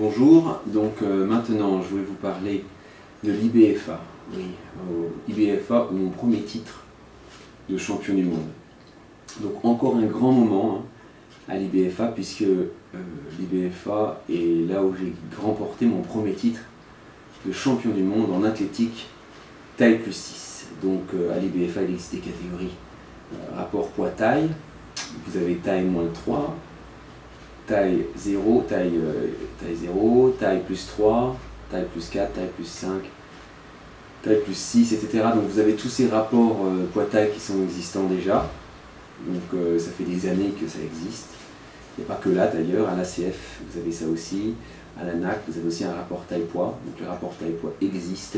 Bonjour, donc maintenant je voulais vous parler de l'IBFA. Oui, IBFA, mon premier titre de champion du monde. Donc encore un grand moment à l'IBFA, puisque l'IBFA est là où j'ai remporté mon premier titre de champion du monde en athlétique taille plus 6. Donc à l'IBFA il existe des catégories rapport poids-taille. Vous avez taille -3, taille 0, taille 0, taille plus 3, taille plus 4, taille plus 5, taille plus 6, etc. Donc vous avez tous ces rapports poids-taille qui sont existants déjà. Donc ça fait des années que ça existe. Il n'y a pas que là d'ailleurs, à l'ACF vous avez ça aussi, à la NAC vous avez aussi un rapport taille-poids. Donc le rapport taille-poids existe,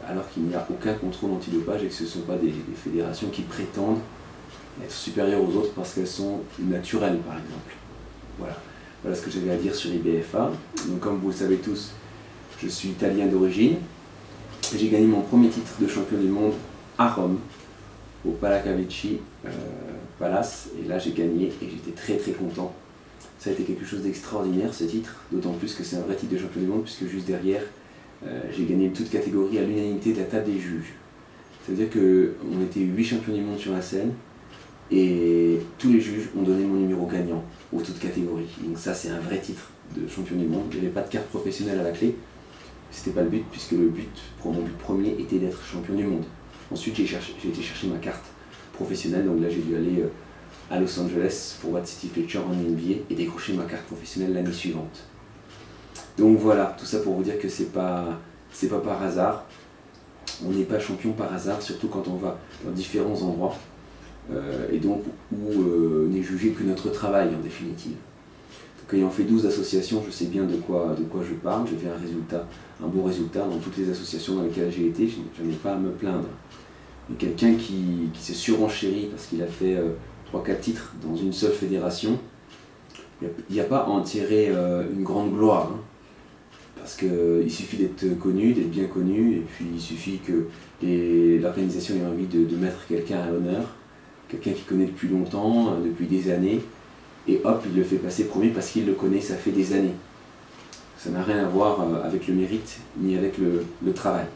alors qu'il n'y a aucun contrôle antidopage et que ce ne sont pas des fédérations qui prétendent être supérieures aux autres parce qu'elles sont naturelles par exemple. Voilà ce que j'avais à dire sur l'IBFA. Donc comme vous le savez tous, je suis italien d'origine. J'ai gagné mon premier titre de champion du monde à Rome, au Palacavecchi Palace, et là j'ai gagné et j'étais très content. Ça a été quelque chose d'extraordinaire ce titre, d'autant plus que c'est un vrai titre de champion du monde, puisque juste derrière j'ai gagné toute catégorie à l'unanimité de la table des juges. Ça veut dire qu'on était 8 champions du monde sur la scène, et tous les juges ont donné mon numéro gagnant aux toutes catégories. Donc ça c'est un vrai titre de champion du monde. Il n'y avait pas de carte professionnelle à la clé, c'était pas le but, puisque le but, pour mon but premier, était d'être champion du monde. Ensuite j'ai été chercher ma carte professionnelle, donc là j'ai dû aller à Los Angeles pour battre Steve Fletcher en NBA et décrocher ma carte professionnelle l'année suivante. Donc voilà, tout ça pour vous dire que c'est pas par hasard. On n'est pas champion par hasard, surtout quand on va dans différents endroits, et donc où n'est jugé que notre travail en définitive. Donc ayant fait 12 associations, je sais bien de quoi je parle. J'ai fait un bon résultat dans toutes les associations dans lesquelles j'ai été, je n'ai pas à me plaindre. Mais quelqu'un qui s'est surenchéri parce qu'il a fait 3-4 titres dans une seule fédération, il n'y a pas à en tirer une grande gloire, hein, parce qu'il suffit d'être connu, d'être bien connu, et puis il suffit que l'organisation ait envie de mettre quelqu'un à l'honneur, quelqu'un qui connaît depuis longtemps, depuis des années, et hop, il le fait passer premier parce qu'il le connaît, ça fait des années. Ça n'a rien à voir avec le mérite ni avec le travail.